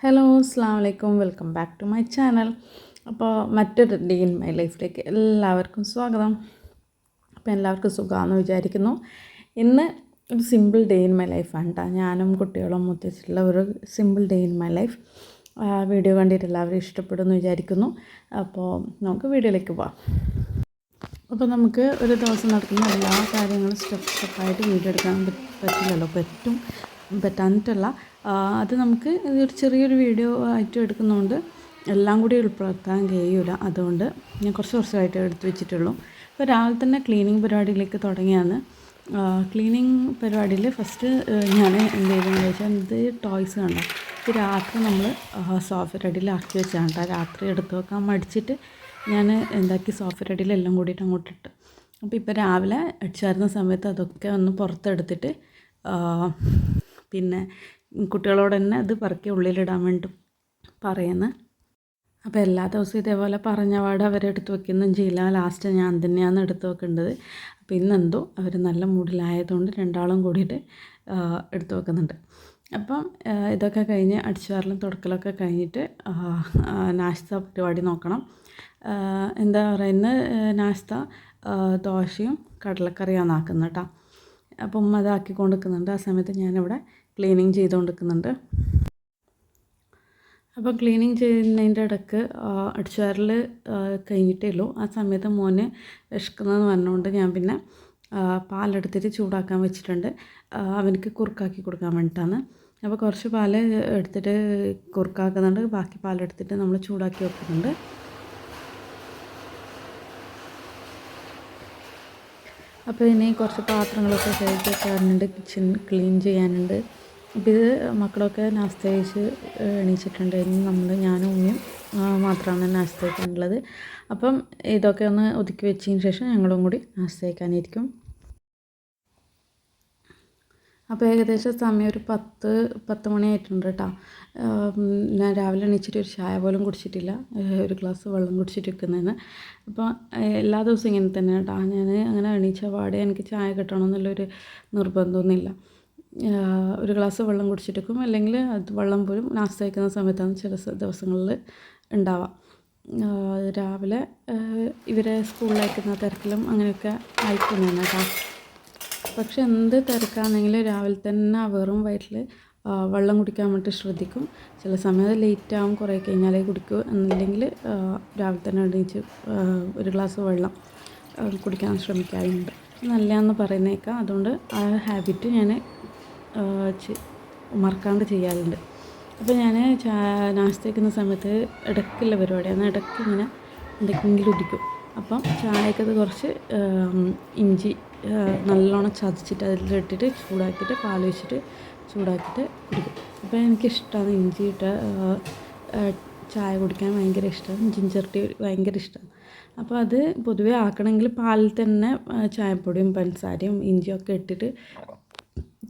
Hello അസ്സാം വലൈക്കും welcome back to my channel. അപ്പോൾ മറ്റൊരു ഡേ ഇൻ മൈ ലൈഫിലേക്ക് എല്ലാവർക്കും സ്വാഗതം. അപ്പോൾ എല്ലാവർക്കും സുഖമാണെന്ന് വിചാരിക്കുന്നു. ഇന്ന് ഒരു സിമ്പിൾ ഡേ ഇൻ മൈ ലൈഫാണ് കേട്ടോ. ഞാനും കുട്ടികളും ഒത്തിട്ടുള്ള ഒരു simple day in my life. Video കണ്ടിട്ട് എല്ലാവരും ഇഷ്ടപ്പെടുമെന്ന് വിചാരിക്കുന്നു. അപ്പോൾ നമുക്ക് വീഡിയോയിലേക്ക് പോവാം. അപ്പോൾ നമുക്ക് ഒരു ദിവസം നടക്കുന്ന എല്ലാ കാര്യങ്ങളും സ്റ്റെപ്പായിട്ട് വീഡിയോ എടുക്കാൻ പറ്റില്ലല്ലോ, പറ്റാനിട്ടല്ല. അത് നമുക്ക് ഒരു ചെറിയൊരു വീഡിയോ ആയിട്ട് എടുക്കുന്നതുകൊണ്ട് എല്ലാം കൂടി ഉൾപ്പെടുത്താൻ കഴിയില്ല. അതുകൊണ്ട് ഞാൻ കുറച്ചായിട്ട് എടുത്ത് വെച്ചിട്ടുള്ളൂ. അപ്പോൾ രാവിലെ തന്നെ ക്ലീനിങ് പരിപാടിയിലേക്ക് തുടങ്ങിയാണ്. ക്ലീനിങ് പരിപാടിയിൽ ഫസ്റ്റ് ഞാൻ എന്ത് ചെയ്തെന്ന് വെച്ചാൽ, ഇത് ടോയ്സ് കണ്ടോ, ഇത് രാത്രി നമ്മൾ സോഫയുടെ അടിയിൽ ആക്കി വെച്ചാണ് കേട്ടോ. രാത്രി എടുത്ത് വെക്കാൻ മടിച്ചിട്ട് ഞാൻ എന്താക്കി സോഫയുടെ അടിയിൽ എല്ലാം കൂടിയിട്ട് അങ്ങോട്ട് ഇട്ട്. അപ്പോൾ ഇപ്പോൾ രാവിലെ അടിച്ചായിരുന്ന സമയത്ത് അതൊക്കെ ഒന്ന് പുറത്തെടുത്തിട്ട് പിന്നെ കുട്ടികളോട് തന്നെ അത് പറക്കി ഉള്ളിലിടാൻ വേണ്ടി പറയുന്നത്. അപ്പോൾ എല്ലാ ദിവസവും ഇതേപോലെ പറഞ്ഞ പാടെ അവരെടുത്ത് വയ്ക്കുകയൊന്നും ചെയ്യില്ല. ലാസ്റ്റ് ഞാൻ തന്നെയാണ് എടുത്ത് വെക്കേണ്ടത്. അപ്പോൾ ഇന്നെന്തോ അവർ നല്ല മൂഡിലായതുകൊണ്ട് രണ്ടാളും കൂടിയിട്ട് എടുത്ത് വെക്കുന്നുണ്ട്. അപ്പം ഇതൊക്കെ കഴിഞ്ഞ് അടിച്ചുവാരലും തുടക്കലൊക്കെ കഴിഞ്ഞിട്ട് നാശ്ത പരിപാടി നോക്കണം. എന്താ പറയുന്നത്, നാശ്ത ദോശയും കടലക്കറിയാണ് ആക്കുന്നത് കേട്ടോ. അപ്പം ഉമ്മ അതാക്കിക്കൊണ്ട് നിൽക്കുന്നുണ്ട്. ആ സമയത്ത് ഞാനിവിടെ ക്ലീനിങ് ചെയ്തുകൊണ്ടിരിക്കുന്നുണ്ട്. അപ്പോൾ ക്ലീനിങ് ചെയ്യുന്നതിൻ്റെ ഇടയ്ക്ക് അടിച്ചുവാരൽ കഴിഞ്ഞിട്ടേ ഉള്ളൂ. ആ സമയത്ത് മോന് വിശക്കുന്നതെന്ന് പറഞ്ഞുകൊണ്ട് ഞാൻ പിന്നെ പാലെടുത്തിട്ട് ചൂടാക്കാൻ വെച്ചിട്ടുണ്ട്. അവനക്ക് കുറുക്കാക്കി കൊടുക്കാൻ വേണ്ടിയിട്ടാണ്. അപ്പോൾ കുറച്ച് പാൽ എടുത്തിട്ട് കുറുക്കാക്കുന്നുണ്ട്, ബാക്കി പാലെടുത്തിട്ട് നമ്മൾ ചൂടാക്കി വെക്കുന്നുണ്ട്. അപ്പോൾ ഇനി കുറച്ച് പാത്രങ്ങളൊക്കെ കഴുകി വെക്കാറുണ്ട്, കിച്ചൺ ക്ലീൻ ചെയ്യാനുണ്ട്. അപ്പോൾ ഇത് മക്കളൊക്കെ നാസ്ത കഴിച്ച് എണീച്ചിട്ടുണ്ട്. ഇനി ഞാനും ഉമ്മയും മാത്രമാണ് നാസ്ത കഴിക്കാനുള്ളത്. അപ്പം ഇതൊക്കെ ഒന്ന് ഒതുക്കി വെച്ചതിന് ശേഷം ഞങ്ങളും കൂടി നാസ്ത കഴിക്കാനിരിക്കും. അപ്പോൾ ഏകദേശം സമയം ഒരു 10 മണിയായിട്ടുണ്ട് കേട്ടോ. ഞാൻ രാവിലെ എണീച്ചിട്ട് ഒരു ചായ പോലും കുടിച്ചിട്ടില്ല, ഒരു ഗ്ലാസ് വെള്ളം കുടിച്ചിട്ടിരിക്കുന്നതിന്. അപ്പോൾ എല്ലാ ദിവസവും ഇങ്ങനെ തന്നെ കേട്ടോ. ഞാൻ അങ്ങനെ എണീച്ച പാടെ എനിക്ക് ചായ കിട്ടണമെന്നുള്ളൊരു നിർബന്ധമൊന്നുമില്ല. ഒരു ഗ്ലാസ് വെള്ളം കുടിച്ചിട്ടിരിക്കും, അല്ലെങ്കിൽ അത് വെള്ളം പോലും നാസ്ത കഴിക്കുന്ന സമയത്താണ് ചില ദിവസങ്ങളിൽ ഉണ്ടാവാം. രാവിലെ ഇവരെ സ്കൂളിലയക്കുന്ന തിരക്കിലും അങ്ങനെയൊക്കെ അയക്കും ഞാൻ കേട്ടോ. പക്ഷെ എന്ത് തിരക്കാണെങ്കിലും രാവിലെ തന്നെ വെറും വയറ്റിൽ വെള്ളം കുടിക്കാൻ വേണ്ടി ശ്രദ്ധിക്കും. ചില സമയത്ത് ലേറ്റ് ആവും, കുറേ കഴിഞ്ഞാലേ കുടിക്കൂ. എന്നില്ലെങ്കിൽ രാവിലെ തന്നെ എണീച്ച് ഒരു ഗ്ലാസ് വെള്ളം കുടിക്കാൻ ശ്രമിക്കാറുണ്ട്. നല്ലതാണെന്ന് പറയുന്നേക്കാം. അതുകൊണ്ട് ആ ഹാബിറ്റ് ഞാൻ മറക്കാണ്ട് ചെയ്യാറുണ്ട്. അപ്പോൾ ഞാൻ നാസ്ത വയ്ക്കുന്ന സമയത്ത് ഇടയ്ക്കുള്ള പരിപാടിയാണ്. ഇടയ്ക്ക് ഇങ്ങനെ എന്തെങ്കിലും ഇടിക്കും. അപ്പം ചായക്കത് കുറച്ച് ഇഞ്ചി നല്ലോണം ചതച്ചിട്ട് അതിലിട്ടിട്ട് ചൂടാക്കിയിട്ട് പാൽ വെച്ചിട്ട് ചൂടാക്കിയിട്ട് കുടിക്കും. അപ്പോൾ എനിക്കിഷ്ടമാണ് ഇഞ്ചിയിട്ട് ചായ കുടിക്കാൻ ഭയങ്കര ഇഷ്ടമാണ്. ജിഞ്ചർ ടീ ഭയങ്കര ഇഷ്ടമാണ്. അപ്പോൾ അത് പൊതുവേ ആക്കണമെങ്കിൽ പാലിൽ തന്നെ ചായപ്പൊടിയും പഞ്ചസാരയും ഇഞ്ചിയൊക്കെ ഇട്ടിട്ട്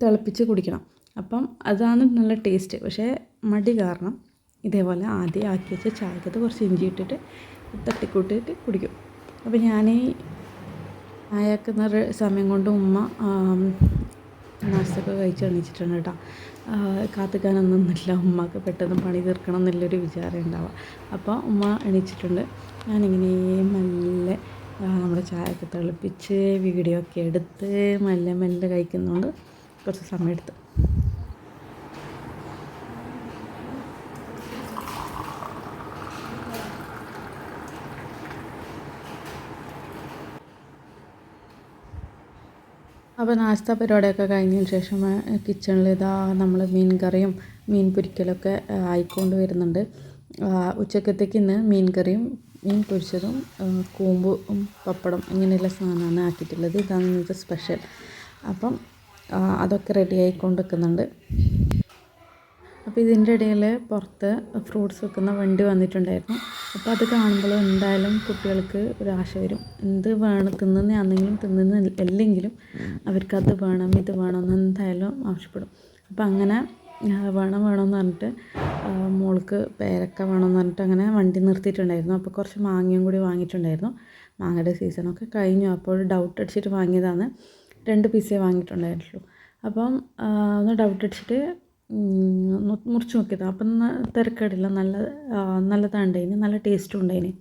തിളപ്പിച്ച് കുടിക്കണം. അപ്പം അതാണ് നല്ല ടേസ്റ്റ്. പക്ഷേ മടി കാരണം ഇതേപോലെ ആദ്യം ആക്കി വെച്ച ചായക്കകത്ത് കുറച്ച് ഇഞ്ചി ഇട്ടിട്ട് തട്ടിക്കൂട്ടിയിട്ട് കുടിക്കും. അപ്പോൾ ഞാൻ ചായക്കുന്ന സമയം കൊണ്ട് ഉമ്മ നാസ്തയൊക്കെ കഴിച്ച് എണീച്ചിട്ടുണ്ട് കേട്ടോ. കാത്തുക്കാനൊന്നുമില്ല, ഉമ്മക്ക് പെട്ടെന്ന് പണി തീർക്കണം എന്നുള്ളൊരു വിചാരം ഉണ്ടാവുക. അപ്പോൾ ഉമ്മ എണീച്ചിട്ടുണ്ട്. ഞാനിങ്ങനെ മെല്ലെ നമ്മുടെ ചായയൊക്കെ തിളപ്പിച്ച് വീഡിയോ ഒക്കെ എടുത്ത് മെല്ലെ മെല്ലെ കഴിക്കുന്നതുകൊണ്ട് കുറച്ച് സമയം എടുത്ത്. അപ്പോൾ നാസ്ത പരിപാടിയൊക്കെ കഴിഞ്ഞതിന് ശേഷം കിച്ചണിൽ ഇതാ നമ്മൾ മീൻ കറിയും മീൻ പൊരിക്കലൊക്കെ ആയിക്കൊണ്ട് വരുന്നുണ്ട്. ഉച്ചക്കത്തേക്ക് ഇന്ന് മീൻ കറിയും മീൻ പൊരിച്ചതും കൂമ്പും പപ്പടം ഇങ്ങനെയുള്ള സാധനമാണ് ആക്കിയിട്ടുള്ളത്. ഇതാണ് ഇന്നത്തെ സ്പെഷ്യൽ. അപ്പം അതൊക്കെ റെഡി ആയിക്കൊണ്ട് നിൽക്കുന്നുണ്ട്. അപ്പോൾ ഇതിൻ്റെ ഇടയിൽ പുറത്ത് ഫ്രൂട്ട്സ് വെക്കുന്ന വണ്ടി വന്നിട്ടുണ്ടായിരുന്നു. അപ്പോൾ അത് കാണുമ്പോൾ എന്തായാലും കുട്ടികൾക്ക് ഒരാശ വരും. എന്ത് വേണം, തിന്നുന്നതാണെങ്കിലും തിന്നുന്നില്ലെങ്കിലും അവർക്കത് വേണം ഇത് വേണമെന്ന് എന്തായാലും ആവശ്യപ്പെടും. അപ്പോൾ അങ്ങനെ വേണമെന്ന് പറഞ്ഞിട്ട് മോൾക്ക് പേരക്ക വേണമെന്ന് പറഞ്ഞിട്ട് അങ്ങനെ വണ്ടി നിർത്തിയിട്ടുണ്ടായിരുന്നു. അപ്പോൾ കുറച്ച് മാങ്ങയും കൂടി വാങ്ങിയിട്ടുണ്ടായിരുന്നു. മാങ്ങയുടെ സീസണൊക്കെ കഴിഞ്ഞു. അപ്പോൾ ഡൗട്ട് അടിച്ചിട്ട് വാങ്ങിയതാണ്. 2 പീസേ വാങ്ങിയിട്ടുണ്ടായിട്ടുള്ളൂ. അപ്പം ഒന്ന് ഡൗട്ട് അടിച്ചിട്ട് മുറിച്ച് നോക്കിയതാണ്. അപ്പം തിരക്കേടില്ല, നല്ലതാണ്ടതിന്, നല്ല ടേസ്റ്റും ഉണ്ടായിന്.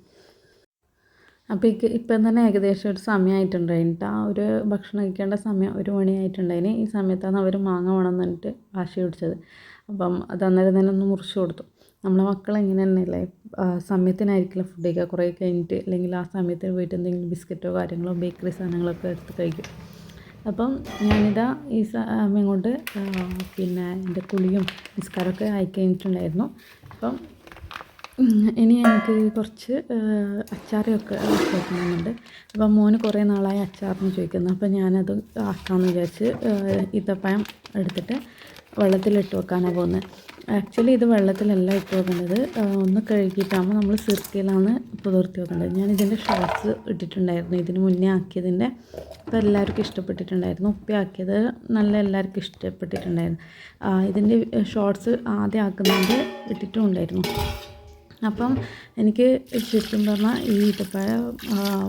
അപ്പോൾ ഇപ്പം തന്നെ ഏകദേശം ഒരു സമയമായിട്ടുണ്ടായിട്ടാ, ഒരു ഭക്ഷണം കഴിക്കേണ്ട സമയം 1 മണിയായിട്ടുണ്ടായിന്. ഈ സമയത്താണ് അവർ മാങ്ങ വേണമെന്ന് പറഞ്ഞിട്ട് വാശി പിടിച്ചത്. അപ്പം അത് അന്നേരം തന്നെ ഒന്ന് മുറിച്ച് കൊടുത്തു. നമ്മളെ മക്കൾ എങ്ങനെ തന്നെയല്ലേ, സമയത്തിനായിരിക്കില്ല ഫുഡ് കഴിക്കുക, കുറേ കഴിഞ്ഞിട്ട് അല്ലെങ്കിൽ ആ സമയത്ത് പോയിട്ട് എന്തെങ്കിലും ബിസ്ക്കറ്റോ കാര്യങ്ങളോ ബേക്കറി സാധനങ്ങളൊക്കെ എടുത്ത് കഴിക്കും. അപ്പം ഞാനിതാ ഈ സമയം കൊണ്ട് പിന്നെ എൻ്റെ കുളിയും നിസ്കാരമൊക്കെ ആയി കഴിഞ്ഞിട്ടുണ്ടായിരുന്നു. അപ്പം ഇനി എനിക്ക് കുറച്ച് അച്ചാറൊക്കെ വെക്കണമെന്നുണ്ട്. അപ്പം മോന് കുറേ നാളായി അച്ചാറിന് ചോദിക്കുന്നു. അപ്പം ഞാനത് ആക്കാമെന്ന് വിചാരിച്ച് ഈത്തപ്പഴം എടുത്തിട്ട് വെള്ളത്തിലിട്ട് വെക്കാനാണ് പോകുന്നത്. ആക്ച്വലി ഇത് വെള്ളത്തിലല്ല ഇട്ട് വെക്കേണ്ടത്, ഒന്ന് കഴുകിയിട്ടാകുമ്പോൾ നമ്മൾ സിർക്കയിലാണ് പുതിർത്തി വെക്കേണ്ടത്. ഞാനിതിൻ്റെ ഷോർട്സ് ഇട്ടിട്ടുണ്ടായിരുന്നു ഇതിന് മുന്നേ ആക്കിയതിൻ്റെ. അപ്പോൾ എല്ലാവർക്കും ഇഷ്ടപ്പെട്ടിട്ടുണ്ടായിരുന്നു. ഉപ്പി ആക്കിയത് എല്ലാവർക്കും ഇഷ്ടപ്പെട്ടിട്ടുണ്ടായിരുന്നു. ഇതിൻ്റെ ഷോർട്സ് ആദ്യം ആക്കുന്നത് ഇട്ടിട്ടും ഉണ്ടായിരുന്നു. അപ്പം എനിക്ക് ശരിക്കും പറഞ്ഞാൽ ഈ ഈത്തപ്പഴം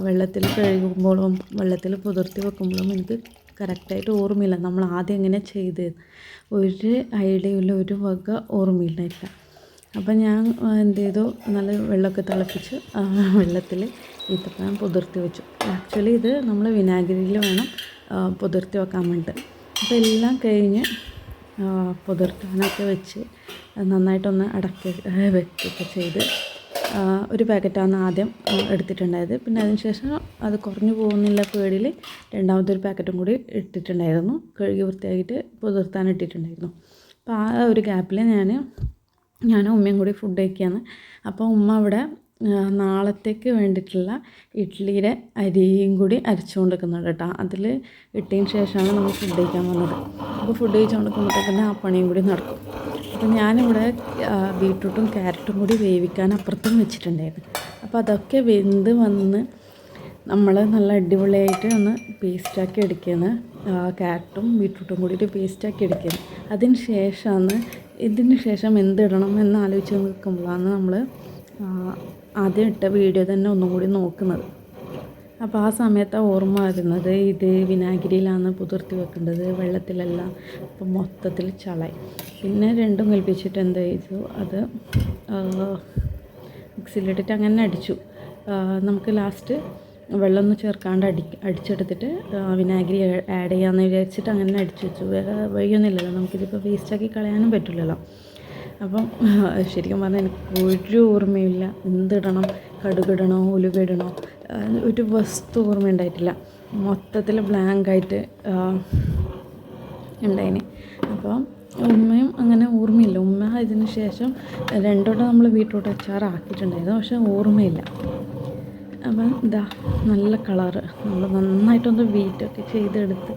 വെള്ളത്തിൽ കഴുകുമ്പോഴും വെള്ളത്തിൽ പുതിർത്തി വെക്കുമ്പോഴും എനിക്ക് കറക്റ്റായിട്ട് ഓർമ്മയില്ല നമ്മൾ ആദ്യം എങ്ങനെ ചെയ്ത്, ഒരു ഐഡിയയില്ല, ഒരു വക ഓർമ്മയില്ല. അപ്പം ഞാൻ എന്ത് ചെയ്തു, നല്ല വെള്ളമൊക്കെ തിളപ്പിച്ച് വെള്ളത്തിൽ ഈത്തപ്പഴം പുതിർത്തി വെച്ചു. ആക്ച്വലി ഇത് നമ്മൾ വിനാഗിരിയിൽ വേണം പുതിർത്തി വെക്കാൻ വേണ്ടിയിട്ട്. അപ്പോൾ എല്ലാം കഴിഞ്ഞ് പുതിർത്താനൊക്കെ വെച്ച് നന്നായിട്ടൊന്ന് വെക്കുകയൊക്കെ ചെയ്ത് ഒരു പാക്കറ്റാണ് ആദ്യം എടുത്തിട്ടുണ്ടായത്. പിന്നെ അതിന് ശേഷം അത് കുറഞ്ഞു പോകുന്നില്ല പേടിയിൽ രണ്ടാമത്തെ ഒരു പാക്കറ്റും കൂടി ഇട്ടിട്ടുണ്ടായിരുന്നു. കഴുകി വൃത്തിയാക്കിയിട്ട് പുതിർത്താൻ ഇട്ടിട്ടുണ്ടായിരുന്നു. അപ്പോൾ ആ ഒരു ഗ്യാപ്പിൽ ഞാനും ഉമ്മയും കൂടി ഫുഡ് കഴിക്കുകയാണ്. അപ്പോൾ ഉമ്മ അവിടെ നാളത്തേക്ക് വേണ്ടിയിട്ടുള്ള ഇഡ്ഡലിയുടെ അരിയും കൂടി അരച്ചുകൊണ്ട് വെക്കുന്നുണ്ട് കേട്ടോ. അതിൽ ഇട്ടതിന് ശേഷമാണ് നമ്മൾ ഫുഡ് കഴിക്കാൻ വന്നത്. അപ്പോൾ ഫുഡ് കഴിച്ചുകൊണ്ടിരിക്കുമ്പോഴത്തേക്ക് ആ പണിയും കൂടി നടക്കും. അപ്പോൾ ഞാനിവിടെ ബീട്രൂട്ടും ക്യാരറ്റും കൂടി വേവിക്കാൻ അപ്പുറത്തും വെച്ചിട്ടുണ്ടായിരുന്നു. അപ്പോൾ അതൊക്കെ വെന്ത് വന്ന് നമ്മൾ നല്ല അടിപൊളിയായിട്ട് ഒന്ന് പേസ്റ്റാക്കി എടുക്കുകയാണ്. ക്യാരറ്റും ബീട്രൂട്ടും കൂടിയിട്ട് പേസ്റ്റാക്കി എടുക്കുകയാണ്. ഇതിന് ശേഷം എന്തിടണം എന്ന് ആലോചിച്ച് നിൽക്കുമ്പോഴാണ് നമ്മൾ ആദ്യം ഇട്ട വീഡിയോ തന്നെ ഒന്നും കൂടി നോക്കുന്നത്. അപ്പോൾ ആ സമയത്ത് ഓർമ്മ വരുന്നത് ഇത് വിനാഗിരിയിലാണ് പുതിർത്തി വെക്കേണ്ടത്, വെള്ളത്തിലല്ല. അപ്പോൾ മൊത്തത്തിൽ ചളായി. പിന്നെ രണ്ടും കൽപ്പിച്ചിട്ട് എന്ത് ചെയ്തു, അത് മിക്സിയിലിട്ടിട്ട് അങ്ങനെ അടിച്ചു. നമുക്ക് ലാസ്റ്റ് വെള്ളമൊന്നും ചേർക്കാണ്ട് അടിച്ചെടുത്തിട്ട് വിനാഗിരി ആഡ് ചെയ്യാമെന്ന് വിചാരിച്ചിട്ട് അങ്ങനെ അടിച്ചു വെച്ചു. വേറെ വഴിയൊന്നുമില്ലല്ലോ, നമുക്കിതിപ്പോൾ വേസ്റ്റാക്കി കളയാനും പറ്റില്ലല്ലോ. അപ്പം ശരിക്കും പറഞ്ഞാൽ എനിക്ക് ഒരു ഓർമ്മയില്ല എന്തിടണം, കടുകിടണോ ഉലുവയിടണോ, ഒരു വസ്തു ഓർമ്മ ഉണ്ടായിട്ടില്ല. മൊത്തത്തിൽ ബ്ലാങ്കായിട്ട് ഉണ്ടായിന്. അപ്പോൾ ഉമ്മയും അങ്ങനെ ഓർമ്മയില്ല. ഉമ്മ ഇതിന് ശേഷം 2 വട്ടം നമ്മൾ ബീട്രൂട്ട് അച്ചാർ ആക്കിയിട്ടുണ്ടായിരുന്നു, പക്ഷേ ഓർമ്മയില്ല. അപ്പം നല്ല കളറ് നമ്മൾ നന്നായിട്ടൊന്ന് ബീറ്റൊക്കെ ചെയ്തെടുത്ത്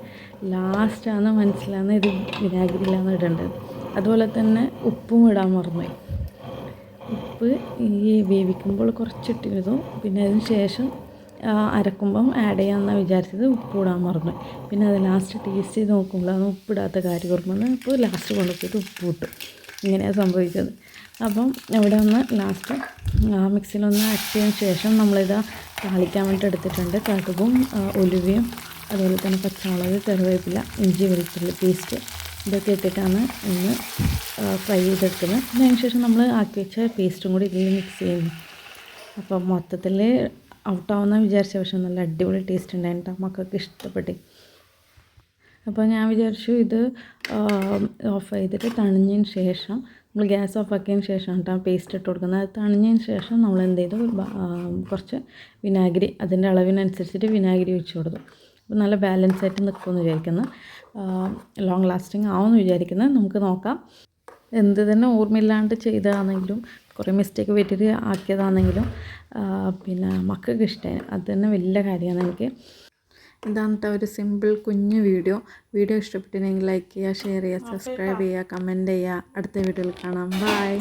ലാസ്റ്റാണ് മനസ്സിലാകുന്നത് ഇത് വിനാഗിരിയിലാണ് ഇടേണ്ടത്. അതുപോലെ തന്നെ ഉപ്പും ഇടാൻ മറന്നുപോയി. ഉപ്പ് ഈ വേവിക്കുമ്പോൾ കുറച്ചിട്ടിരുന്നു, പിന്നെ അതിന് ശേഷം അരക്കുമ്പം ആഡ് ചെയ്യാമെന്നാണ് വിചാരിച്ചത്, ഉപ്പ് ഇടാൻ മറന്നുപോയി. പിന്നെ അത് ലാസ്റ്റ് ടേസ്റ്റ് ചെയ്ത് നോക്കുമ്പോഴാണ് ഉപ്പിടാത്ത കാര്യം ഓർമ്മ. അപ്പോൾ ലാസ്റ്റ് കൊണ്ടുപോയിട്ട് ഉപ്പ് ഇട്ടു. ഇങ്ങനെയാണ് സംഭവിച്ചത്. അപ്പം ഇവിടെ ഒന്ന് ലാസ്റ്റ് മിക്സിയിലൊന്ന് അരച്ചതിന് ശേഷം നമ്മളിത് താളിക്കാൻ വേണ്ടിയിട്ട് എടുത്തിട്ടുണ്ട്. കടുകും ഉലുവയും അതുപോലെ തന്നെ പച്ചമുളക്, കറിവേപ്പില, ഇഞ്ചി വെളുത്തുള്ളി പേസ്റ്റ് ഇതൊക്കെ ഇട്ടിട്ടാണ് ഒന്ന് ഫ്രൈ ചെയ്തെടുക്കുന്നത്. അതിന് ശേഷം നമ്മൾ ആക്കി വെച്ച പേസ്റ്റും കൂടി ഇതിൽ മിക്സ് ചെയ്യുന്നു. അപ്പം മൊത്തത്തിൽ ഔട്ടാവുന്ന വിചാരിച്ച, പക്ഷേ നല്ല അടിപൊളി ടേസ്റ്റ് ഉണ്ടായിട്ട് മക്കൾക്ക് ഇഷ്ടപ്പെട്ടു. അപ്പോൾ ഞാൻ വിചാരിച്ചു ഇത് ഓഫ് ചെയ്തിട്ട് തണിഞ്ഞതിന് ശേഷം നമ്മൾ ഗ്യാസ് ഓഫ് ആക്കിയതിന് ശേഷമാണ് കേട്ടോ പേസ്റ്റ് ഇട്ട് കൊടുക്കുന്നത്. അത് തണിഞ്ഞതിന് ശേഷം നമ്മൾ എന്ത് ചെയ്തു, കുറച്ച് വിനാഗിരി അതിൻ്റെ അളവിനനുസരിച്ചിട്ട് വിനാഗിരി ഒഴിച്ച് കൊടുത്തു. അപ്പോൾ നല്ല ബാലൻസ് ആയിട്ട് നിൽക്കുമെന്ന് വിചാരിക്കുന്നു, ലോങ് ലാസ്റ്റിംഗ് ആവുമെന്ന് വിചാരിക്കുന്നത്. നമുക്ക് നോക്കാം. എന്ത് തന്നെ ഓർമ്മയില്ലാണ്ട് ചെയ്തതാണെങ്കിലും കുറേ മിസ്റ്റേക്ക് പറ്റിയിട്ട് ആക്കിയതാണെങ്കിലും പിന്നെ മക്കൾക്ക് ഇഷ്ടമായി, അത് തന്നെ വലിയ കാര്യമാണ് എനിക്ക്. ഇതാണ് ഒരു സിമ്പിൾ കുഞ്ഞു വീഡിയോ ഇഷ്ടപ്പെട്ടിട്ടുണ്ടെങ്കിൽ ലൈക്ക് ചെയ്യുക, ഷെയർ ചെയ്യുക, സബ്സ്ക്രൈബ് ചെയ്യുക, കമൻറ്റ് ചെയ്യുക. അടുത്ത വീഡിയോയിൽ കാണാം. ബൈ.